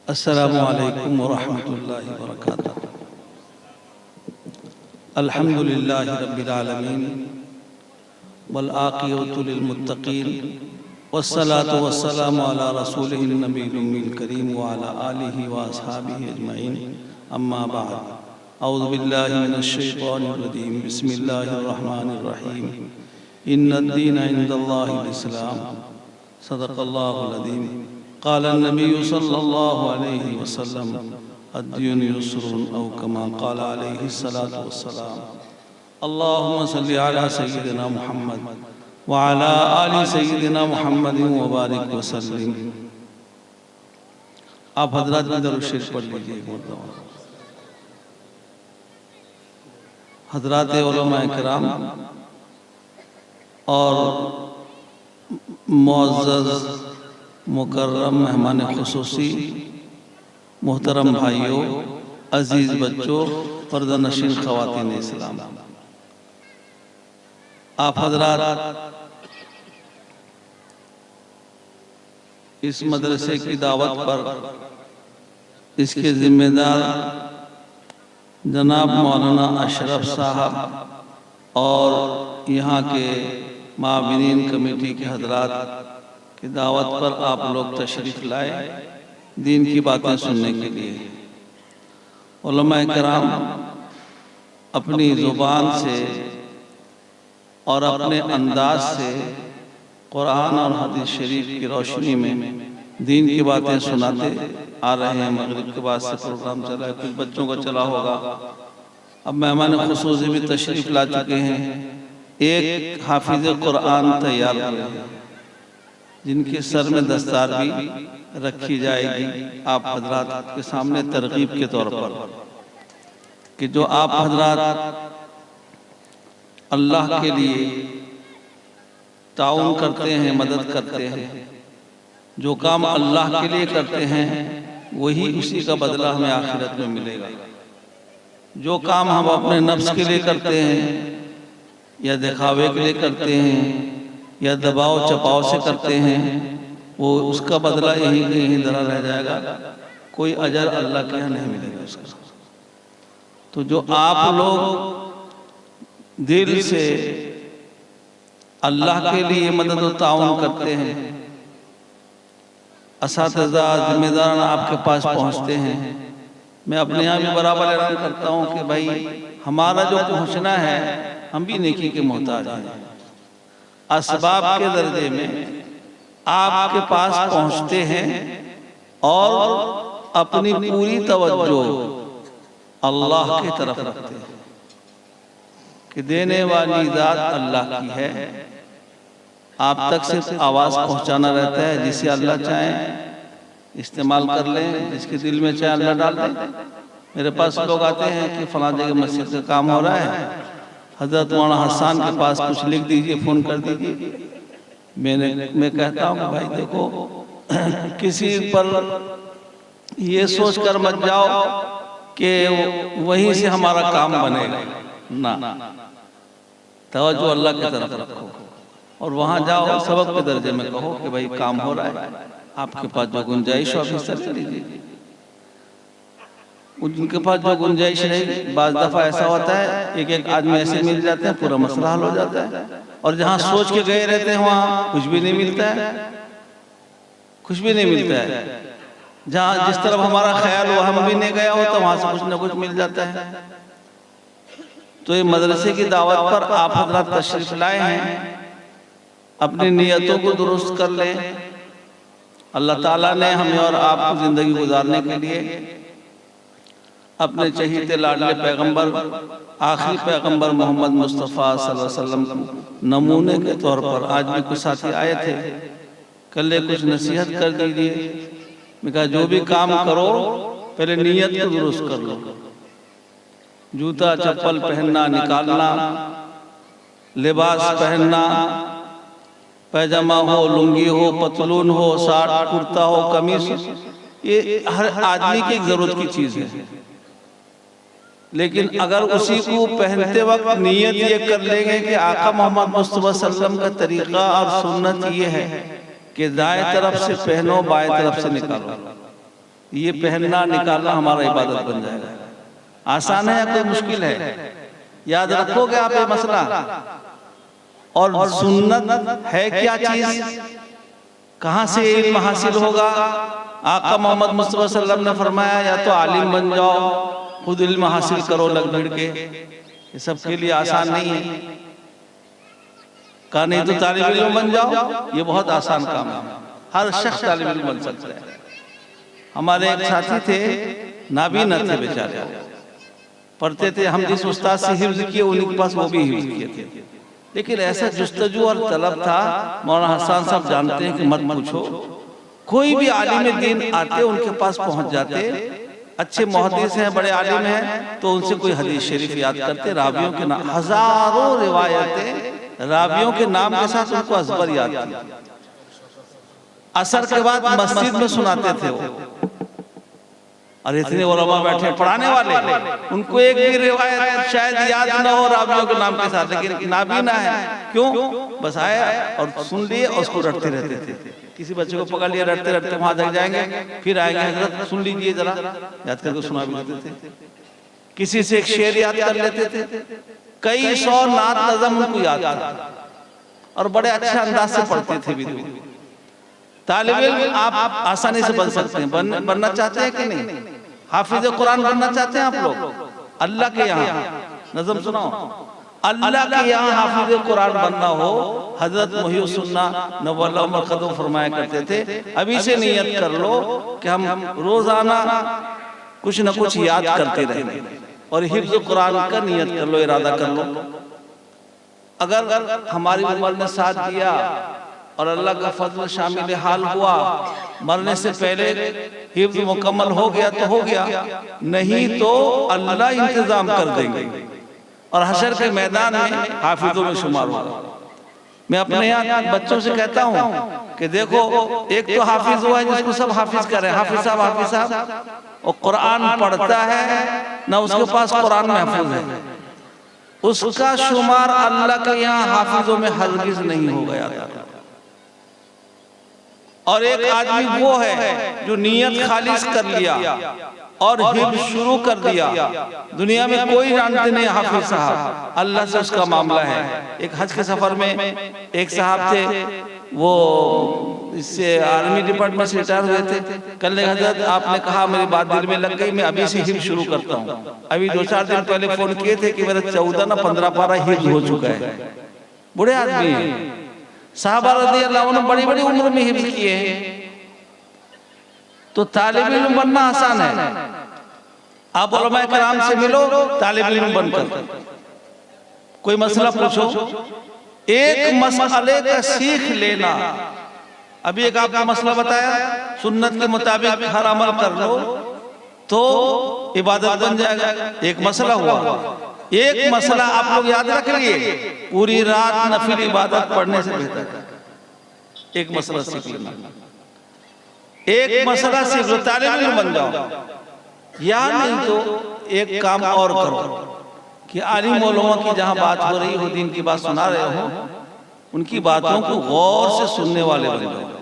अस्सलामु अलैकुम वरहमतुल्लाहि वबरकातुहू। अल्हम्दुलिल्लाहि रब्बिल आलमीन वल आक़िबतु लिल मुत्तक़ीन वस्सलातु वस्सलामु अला रसूलिहिन नबिय्यिल उम्मिल करीम व अला आलिहि व अस्हाबिहि अजमईन। अम्मा बाद, औज़ु बिल्लाहि मिनश शैतानिर रजीम। बिस्मिल्लाहिर रहमानिर रहीम। इन्नद-दीन इंदल्लाहिल इस्लाम। सदक़ल्लाहुल अज़ीम। क़ाल नबी सल्लल्लाहु अलैहि वसल्लम अद्दीन युस्रुन औ कमा क़ाल अलैहि सलातु वस्सलाम। अल्लाहुम्मा सल्लि अला सय्यिदिना मुहम्मद व अला आलि सय्यिदिना मुहम्मद व बारिक वसल्लिम। आप हज़रात में दरूद शरीफ पढ़ लीजिए एक मरतबा। हज़रात उलमाए किराम और मुअज़्ज़ज़ मुकर्रम मेहमान खुसूसी, मोहतरम भाइयों, अजीज बच्चों, पर्दानशीन ख़वातीन इस्लाम, आप हज़रात इस मदरसे की दावत पर इसके जिम्मेदार जनाब मौलाना अशरफ साहब और यहाँ के माविनीन कमेटी के हज़रात की दावत पर आप लोग तशरीफ़ लाए दीन की बातें सुनने के लिए। उलमाए किराम अपनी ज़ुबान से और अपने अंदाज से कुरान और हदीस शरीफ की रोशनी में दीन की बातें सुनाते आ रहे हैं। मगरिब के बाद से प्रोग्राम चला है, कुछ बच्चों का चला होगा। अब मेहमान खुसूसी भी तशरीफ़ ला चुके हैं। एक हाफिज़ कुरान तैयार हुए हैं जिनके सर में दस्तार भी रखी जाएगी आप हजरात के सामने तरगीब के तौर पर, कि जो आप हजरात अल्लाह के लिए ताउन करते हैं, मदद करते हैं, जो काम अल्लाह के लिए करते हैं वही उसी का बदला हमें आखिरत में मिलेगा। जो काम हम अपने नफ्स के लिए करते हैं या दिखावे के लिए करते हैं या दबाव चपाव से करते हैं, वो उसका बदला यहीं धरा रह जाएगा, कोई अजर अल्लाह के यहाँ नहीं मिलेगा उसका। तो जो आप लोग दिल से अल्लाह के लिए मदद और ताउन करते हैं, असातिज़ा जिम्मेदारान आपके पास पहुँचते हैं, मैं अपने यहाँ भी बराबर ऐलान करता हूँ कि भाई हमारा जो पहुँचना है हम भी नेकी के मोहताज हैं। असबाब के दर्जे में आपके पास पहुँचते हैं और अपनी पूरी तवज्जो अल्लाह की तरफ रखते हैं कि देने वाली ज़ात अल्लाह की है। आप तक सिर्फ आवाज़ पहुँचाना रहता है, जिसे अल्लाह चाहे इस्तेमाल कर लें, जिसके दिल में चाहे अल्लाह डाल दें। मेरे पास लोग आते हैं कि फलां जगह मस्जिद का काम हो रहा है, हज़रत मौलाना हसन के पास कुछ लिख दीजिए, फ़ोन कर दीजिए। मैं कहता हूँ कि भाई देखो, किसी पर ये सोच कर मत जाओ कि वहीं से हमारा काम बनेगा ना, तवज्जो अल्लाह की तरफ रखो और वहाँ जाओ सबक के दर्जे में कहो कि भाई काम हो रहा है, आपके पास जो गुंजाइश हो आप हिस्सा ले लीजिए। उनके पास जो गुंजाइश रहेगी, बाज़ दफ़ा ऐसा होता है एक एक आदमी ऐसे मिल जाते हैं पूरा मसला हल हो जाता है, और जहाँ सोच के गए रहते हैं वहाँ कुछ भी नहीं मिलता है, कुछ भी नहीं मिलता है। जहाँ जिस तरफ हमारा ख्याल हो हम भी नहीं गया हो तो वहाँ से कुछ न कुछ मिल जाता है। तो ये मदरसे की दावत पर आप हज़रात तशरीफ़ लाए हैं, अपनी नियतों को दुरुस्त कर लें। अल्लाह ताला ने हमें और आपको ज़िंदगी गुजारने के लिए अपने चहीते लाडले पैगंबर, आखिरी पैगंबर मोहम्मद मुस्तफ़ा सल्लल्लाहु अलैहि वसल्लम नमूने के तौर पर आज भी कुछ साथी आए थे, कल कुछ नसीहत कर दीजिए। मैं कहा जो भी काम करो पहले नीयत को दुरुस्त कर लो। जूता चप्पल पहनना निकालना, लिबास पहनना, पैजामा हो, लुंगी हो, पतलून हो, शार्ट कुर्ता हो, कमीज, ये हर आदमी की एक जरूरत की चीज है। लेकिन अगर उसी को पहनते वक्त नीयत ये कर लेंगे कि आका मोहम्मद मुस्तफा सल्लल्लाहु अलैहि वसल्लम का तरीका और सुन्नत ये है कि दाएं तरफ से पहनो बाएं तरफ से निकालो, ये पहनना निकालना हमारा इबादत बन जाएगा। आसान है या कोई मुश्किल है? याद रखोगे आप ये मसला। और सुन्नत है क्या चीज, कहां से इल्म हासिल होगा? आका मोहम्मद मुस्तफा सल्लल्लाहु अलैहि वसल्लम ने फरमाया या तो आलिम बन जाओ, खुद इल्म हासिल करो लग भिड़ के। ये सबके लिए आसान नहीं है। कहा नहीं तो तालिब इल्म बन जाओ, ये बहुत आसान काम है, हर शख्स तालिब इल्म बन सकता है। हमारे एक साथी थे, नाबीना थे बेचारे, पढ़ते थे, हम जिस उस्ताद से हिफ्ज किए उन्हीं के पास वो भी हिफ्ज किए थे, लेकिन ऐसा जुस्तजू और तलब था। मौलाना हसन साहब जानते हैं कि मत पूछो, कोई भी आलिम दीन आते उनके पास पहुंच जाते, अच्छे मुहद्दिस हैं, बड़े आलिम हैं, तो उनसे कोई हदीस शरीफ याद करते, रावियों के नाम, हजारों रिवायतें रावियों के नाम के साथ उनको अज़बर याद थी। असर के बाद मस्जिद में सुनाते थे वो, और इतने उलमा बैठे पढ़ाने वाले, उनको एक भी रिवायत शायद याद न हो रावियों के नाम के साथ, लेकिन नाबीना है, क्यों? बस आया और सुन लिए और उसको रटते रहते थे। किसी बच्चे को पकड़ लिया रटते रटते, वहां तक जाएंगे, फिर आएंगे, हजरत सुन लीजिए जरा, याद करके सुना भी लेते थे। किसी से एक शेर याद कर लेते थे, कई सौ नात नज़म उनको याद था, और बड़े अच्छे अंदाज से पढ़ते थे भी। तालिब इल्म आप आसानी से बन सकते हैं। बनना चाहते हैं कि नहीं? हाफिज कुरान बनना चाहते हैं आप लोग? अल्लाह के यहाँ नज़म सुनाओ, अल्लाह के यहाँ हाफिज कुरान बनना हो, हजरत मुहियुस्सुन्ना नव्वल मरकज़ फरमाया करते थे, अभी से नियत कर लो कि हम रोजाना कुछ न कुछ याद करते रहेंगे, और हिफ्ज़ कुरान का नियत कर लो, इरादा कर लो। अगर हमारी उम्र ने साथ दिया और अल्लाह का फजल शामिल हाल हुआ, मरने से पहले हिफ्ज़ मुकम्मल हो गया तो हो गया, नहीं तो अल्लाह इंतजाम कर देंगे और हशर के मैदान में हाफिजों में शुमार होगा। मैं अपने यहाँ बच्चों से कहता हूँ कि देखो, एक तो हाफिज हुआ है जिसको सब हाफिज कर रहे हैं, हाफिज साहब, और कुरान पढ़ता है ना, उसके पास कुरान महफूज है, उसका शुमार अल्लाह के यहाँ हाफिजों में हरगिज नहीं हो गया। और एक आदमी वो है जो नियत खालिस कर लिया और हिफ्ज़ शुरू कर दिया, दुनिया में कोई जानते नहीं हाफिज साहब, अल्लाह से उसका मामला है। एक हज के सफर में एक साहब थे, वो इससे आर्मी डिपार्टमेंट से रिटायर हुए थे। कल हजरत आपने कहा मेरी बात दिल में लग गई, मैं अभी से हिफ्ज़ शुरू करता हूँ। अभी 2-4 दिन पहले फोन किए थे कि मेरा 14 ना 15 पारा हिफ्ज़ हो चुका है। बूढ़े आदमी हैं, साहबा रज़ियल्लाहु अन्हुम बड़ी बड़ी उम्र में हिफ्ज़ किए हैं। तो तालिब इल्म बनना आसान है। आप उलमाए कराम से मिलो, तालिब इल्म बनकर कोई मसला पूछो, एक मसले का सीख लेना। अभी एक आपका मसला बताया, सुन्नत के मुताबिक हर अमल कर लो तो इबादत बन जाएगा। एक मसला हुआ, एक मसला आप लोग याद रख लिए, पूरी रात नफिल इबादत पढ़ने से बेहतर है एक मसला सीख लेना। एक मसला सीख लो, तालिब इल्म बन जाओ। या नहीं तो एक काम और करो कि आलिम उलमा की जहां बात हो रही हो, दीन की बात सुना रहे हो, उनकी बातों को गौर से सुनने वाले बन जाओ।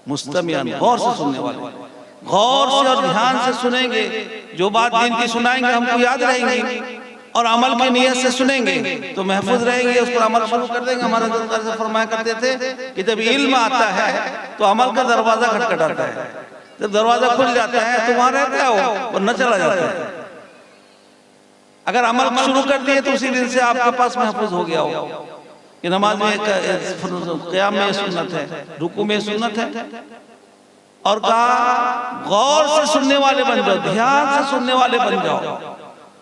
मुस्तमियान, गौर से सुनने वाले, गौर से और ध्यान से सुनेंगे। जो बात दीन की सुनाएंगे हमको याद रहेंगी, और अमल की नियत से सुनेंगे तो महफूज रहेंगे, उस पर अमल शुरू कर देंगे। हमारे से फरमाया करते थे कि जब इल्म आता है तो अमल का दरवाजा खटखटाता है, जब दरवाजा खुल जाता है तो वहां रहता है वो, और न चला जाता है। अगर अमल शुरू कर दिए तो उसी दिन से आपके पास महफूज हो गया हो कि नमाज में क़याम में सुन्नत है, रुकू में सुन्नत है। और कहा गौर से सुनने वाले बन जाओ, ध्यान से सुनने वाले बन जाओ।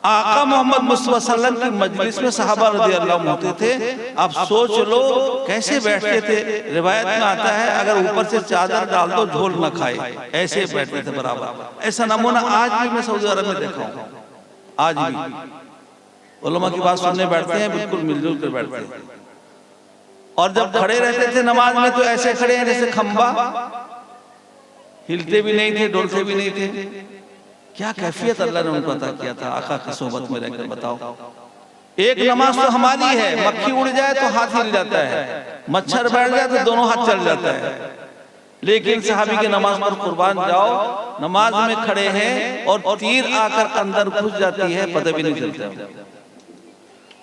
आका मोहम्मद मुस्तफा सल्लल्लाहु अलैहि वसल्लम की मजलिस में सहाबा रज़ियल्लाहु अन्हुम होते थे। आप सोच लो कैसे बैठते थे। रिवायत में आता है अगर ऊपर से चादर डाल दो झोल न खाए, ऐसे बैठते थे बराबर। ऐसा नमूना आज भी मैं सऊदी अरब में देखा हूँ। आज भी उलमा की बात सुनने बैठते हैं, बिल्कुल मिलजुल कर बैठते हैं। और जब खड़े रहते थे नमाज में तो ऐसे खड़े हैं जैसे खंबा, हिलते भी नहीं थे, डोलते भी नहीं थे। क्या कैफियत अल्लाह ने उनको अता किया था आका की सोबत में रहकर। बताओ, एक नमाज तो हमारी है, मक्खी उड़ जाए तो हाथ हिल जाता है, मच्छर बैठ जाए तो दोनों हाथ चल जाता है। लेकिन सहाबी की नमाज पर कुर्बान जाओ, नमाज में खड़े हैं और तीर आकर अंदर घुस जाती है, पता भी नहीं चलता।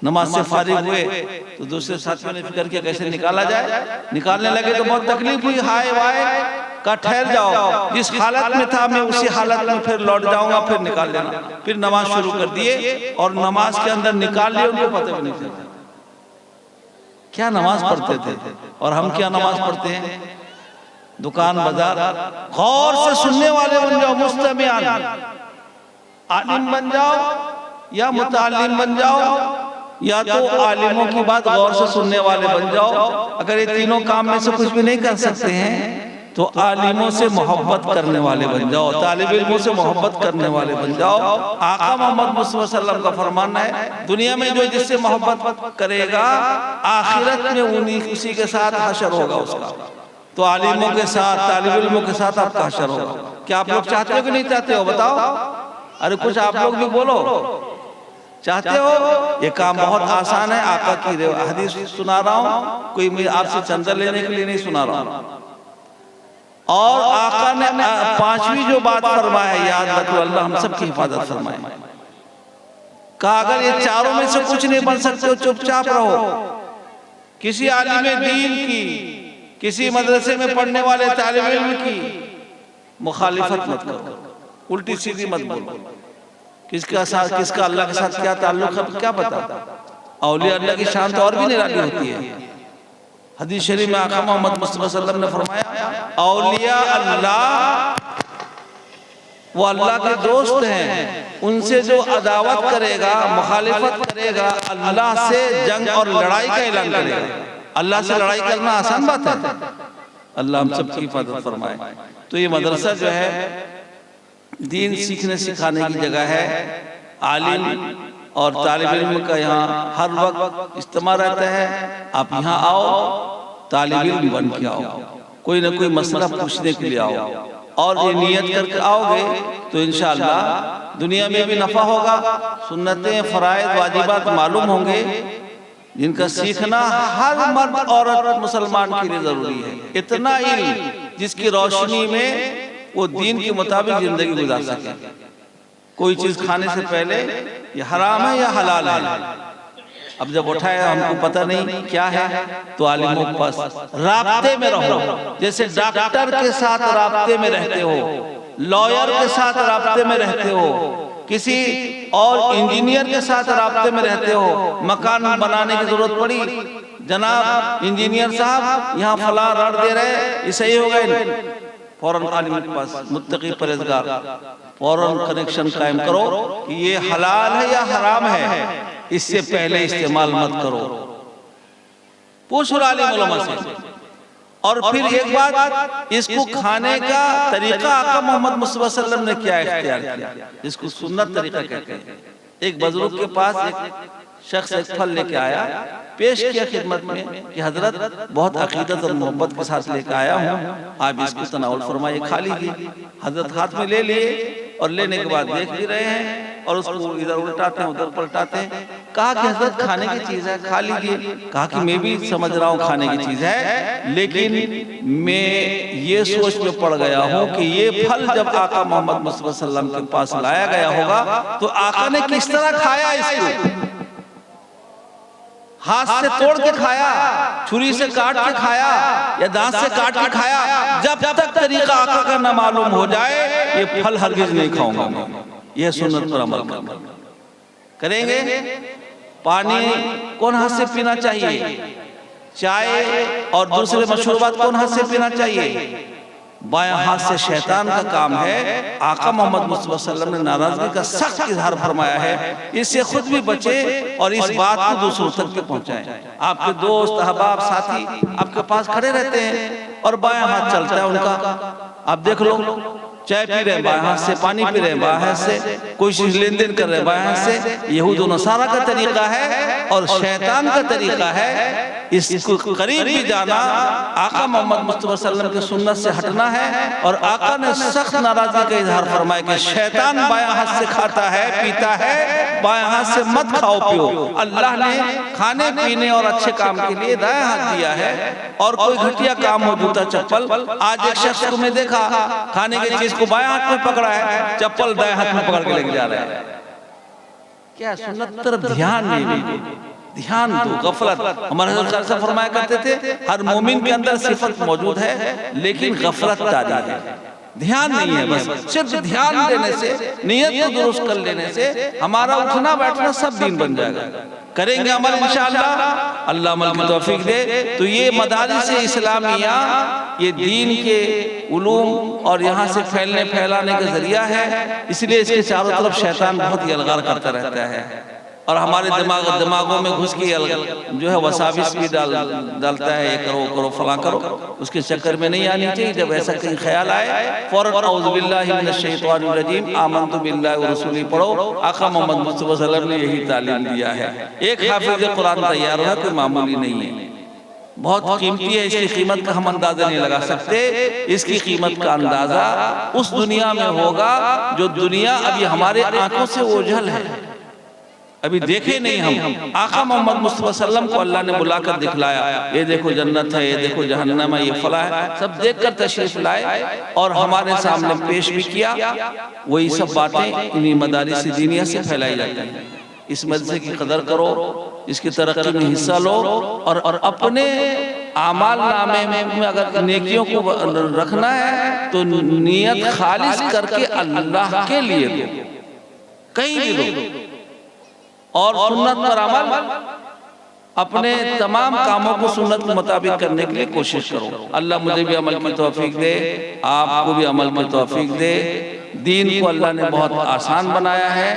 नमाज से फारिग हुए तो दूसरे साथियों ने फिक्र किया कैसे निकाला जाए। निकालने लगे तो बहुत तकलीफ हुई, हाय वाय का ठहर जाओ, जिस हालत में था मैं उसी हालत में फिर लौट जाऊंगा, फिर निकाल लेना। फिर नमाज शुरू कर दिए और नमाज के अंदर निकाल लिए, उनको पता भी नहीं चलता क्या नमाज पढ़ते थे। और हम क्या नमाज पढ़ते हैं, दुकान बाजार। गौर से सुनने वाले बन जाओ, मुस्तमियान, आलिम बन जाओ या मुतालिम बन जाओ, या तो आलिमों की बात गौर से सुनने वाले बन जाओ। अगर ये तीनों काम में से कुछ भी नहीं कर सकते हैं तो आलिमों से मोहब्बत करने वाले बन जाओ, तालिब इल्मों से मोहब्बत करने वाले बन जाओ। आका मोहम्मद मुस्तफा सल्लल्लाहु अलैहि वसल्लम का फरमान है, दुनिया में जो जिससे मोहब्बत करेगा आखिरत में उसी के साथ हशर होगा उसका। तो आलिमों के साथ, तालिब इल्मों के साथ आपका हशर होगा। क्या आप लोग चाहते हो कि नहीं चाहते हो, बताओ। अरे कुछ आप लोग भी बोलो, चाहते हो? ये काम बहुत आसान है। आका की हदीस सुना रहा हूँ, कोई मैं आपसे चंदा लेने के लिए नहीं सुना रहा हूँ। और आका ने पांचवी जो बात फरमाया है, याद रखो, अल्लाह हम सब की हिफाजत फरमाए। कहा अगर ये चारों में से कुछ नहीं बन सकते हो चुपचाप रहो। किसी आलिम दीन की, किसी मदरसे में पढ़ने वाले तालिब इल्म की मुखालिफत मत करो, उल्टी सीधी मत बोलो। किसका साथ, किसका अल्लाह के साथ क्या ताल्लुक है क्या पता। औलिया अल्लाह की शान तो और भी निराली होती है। हदीस शरीफ में आका मोहम्मद मुस्तफा सल्लल्लाहु अलैहि वसल्लम ने फरमाया, औलिया अल्लाह वो अल्लाह के दोस्त हैं, उनसे जो अदावत करेगा, मुखालिफत करेगा, अल्लाह से जंग और लड़ाई का ऐलान करेगा। अल्लाह से लड़ाई करना आसान बात है। अल्लाह हम सब की हिफाजत फरमाए। तो ये मदरसा जो है दीन सीखने सिखाने की जगह है। आलिम और तालिब इल्म का यहाँ हर वक्त इज्तिमा रहता है। आप यहाँ आओ, तालिब इल्म बन के आओ, कोई ना कोई मसला पूछने के लिए आओ, और ये नियत करके आओगे तो इंशाअल्लाह दुनिया में भी नफा होगा। सुन्नतें, फराइद, वाजिबात मालूम होंगे, जिनका सीखना हर मर्द औरत मुसलमान के लिए जरूरी है। इतना इल्म जिसकी रोशनी में वो दीन के मुताबिक जिंदगी गुजार सके। कोई चीज खाने से पहले ये हराम है या हलाल है, अब जब उठाया हमको पता नहीं क्या है, तो आलिमों के पास राब्ते में रहो। जैसे डॉक्टर के साथ राब्ते में रहते हो, लॉयर के साथ राब्ते में रहते हो, किसी और इंजीनियर के साथ राब्ते में रहते हो। मकान बनाने की जरूरत पड़ी, जनाब इंजीनियर साहब यहाँ फला रड़ दे रहे, ये सही हो गए, फौरन आलिम के पास, मुत्तकी परहेजगार, फौरन कनेक्शन कायम करो कि ये हलाल है या हराम है, इससे पहले इस्तेमाल मत करो। पूछो आलिम उलमा से। और फिर एक बात, इसको खाने का तरीका आका मोहम्मद मुस्तफा सल्लल्लाहु अलैहि वसल्लम ने क्या इख्तियार किया, इसको सुन्नत तरीका कहते हैं। एक बुजुर्ग के पास एक शख्स एक फल लेके आया, पेश किया खिदमत में कि हजरत बहुत अकीदत और मोहब्बत के साथ लेके आया हूँ, आप इसको तनावुल फरमाइए, खा लीजिए। हजरत हाथ में ले लिए और लेने के बाद देख भी रहे हैं और उसको इधर उल्टाते हैं उधर पलटाते हैं। कहा कि हजरत खाने की चीज है, खा लीजिए। कहा कि मैं भी समझ रहा हूँ खाने की चीज है, लेकिन मैं ये सोच में पड़ गया हूँ कि ये फल जब आका मोहम्मद मुस्तफा सल्लल्लाहु अलैहि वसल्लम के पास लाया गया होगा तो आका ने किस तरह खाया, इसको हाथ से तोड़ के खाया, छुरी से काट के खाया या दांत से काट के खाया, जब तक तरीका आका का न मालूम हो जाए ये फल हरगिज नहीं खाऊंगा मैं। यह सुन्नत पर अमल करेंगे। पानी कौन हाथ से पीना चाहिए, चाय और दूसरे मशरूबात कौन हाथ से पीना चाहिए, बायां हाथ से शैतान का काम है। आका मोहम्मद मुस्तफा सल्लल्लाहु अलैहि वसल्लम ने नाराजगी का सख्त इजहार फरमाया है, इससे खुद भी बचे और इस बात को दूसरों तक भी पहुंचाएं। आपके दोस्त, अहबाब, साथी आपके पास खड़े रहते हैं और बायां हाथ चलता है उनका, आप देख लो, चाय पी रहे बाएं हाथ से, पानी पी रहे बाएं हाथ से, कोई चीज लेन देन कर रहे बाएं हाथ से। यहूद व नसारा का तरीका है और शैतान का तरीका है। इसको करीब भी जाना आका मोहम्मद मुस्तफा सल्लल्लाहु अलैहि वसल्लम की सुन्नत से हटना है। और आका ने सख्त नाराजगी का इजहार फरमाया कि शैतान बायां हाथ से खाता है पीता है, बायां हाथ से मत खाओ पियो। अल्लाह ने खाने पीने और अच्छे काम के लिए दायां हाथ दिया है, और कोई घटिया काम हो, जूता चप्पल, आज एक शख्स को मैं देखा खाने की चीज को बायां हाथ में पकड़ा है, चप्पल दाएं हाथ में पकड़ के लेके जा रहा है। क्या सुन्नत तरफ ध्यान नहीं, ध्यान दो। गफलत, हमारे हज़रत साहब फरमाया करते थे हर मोमिन के अंदर सिफत मौजूद है, लेकिन गफलत तारी है, ध्यान नहीं है। बस सिर्फ ध्यान देने से, नियत को दुरुस्त कर लेने से हमारा उठना बैठना सब दीन बन जाएगा। करेंगे अमल इंशाअल्लाह, अल्लाह अमल की तौफीक दे। तो ये मदारिस इस्लामिया ये दीन के उलूम और यहाँ से फैलाने का जरिया है, इसलिए इसके चारों तरफ शैतान बहुत ही अलगार करता रहता है, और हमारे दिमागों में घुस के जो है वसाविस भी डालता है, ये करो करो फला करो, उसके चक्कर में नहीं आनी चाहिए। जब ऐसा कहीं ख्याल आए फौरन औज़ु बिल्लाहि मिनश शैतानिर रजीम आमनतु बिल्लाहि व रसूलिही पढ़ो। आका मोहम्मद मुस्तफा सल्लल्लाहु अलैहि वसल्लम ने यही तालीम दिया है। एक हाफिज़ कुरान तैयार होना कोई मामूली नहीं है, बहुत कीमती है। इसकी कीमत का हम अंदाजा नहीं लगा सकते। इसकी कीमत का अंदाजा उस दुनिया में होगा जो दुनिया अभी हमारे आंखों से ओझल है, अभी देखे नहीं हम। आका मोहम्मद मुस्तफा सल्लम को अल्लाह ने बुलाकर दिखलाया, ये देखो जन्नत है, ये देखो जहन्नम है, ये फला है, सब देखकर तशरीफ लाए और हमारे सामने पेश भी किया। वही सब बातें इन्हीं मदारिस दीनिया से फैलाई जाती हैं। इस मदरसे की कदर करो, इसकी तरक्की में हिस्सा लो, और अपने आमाल नामे में अगर नेकियों को रखना है तो नियत खालिस करके अल्लाह के लिए लो, कहीं भी लो, और सुन्नत पर अमल, अपने तमाम कामों को सुन्नत के मुताबिक करने के लिए कोशिश करो। अल्लाह मुझे भी अमल की तौफीक दे, आपको भी अमल की तौफीक दे। दीन को अल्लाह ने बहुत आसान बनाया है,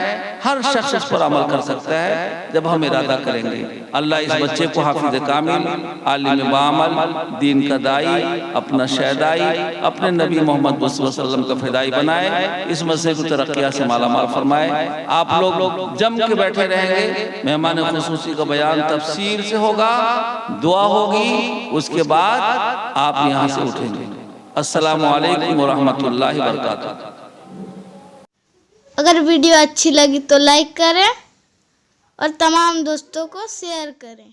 हर शख्स इस पर अमल कर सकता है जब हम इरादा करेंगे। अल्लाह इस बच्चे को हाफिज़ कामिल, आलिम बाअमल, दीन का दाई, अपना शहदाई, अपने नबी मोहम्मद मुस्तफा सल्लल्लाहु अलैहि वसल्लम का फिदाई बनाए। इस मसले को तरक्कियाँ से मालामाल फरमाए। आप लोग जम के बैठे रहेंगे, मेहमान खुसूसी का बयान तफसीर से होगा, दुआ होगी, उसके बाद आप यहाँ से उठेंगे। अस्सलामु अलैकुम व रहमतुल्लाहि व बरकातुहू। अगर वीडियो अच्छी लगी तो लाइक करें और तमाम दोस्तों को शेयर करें।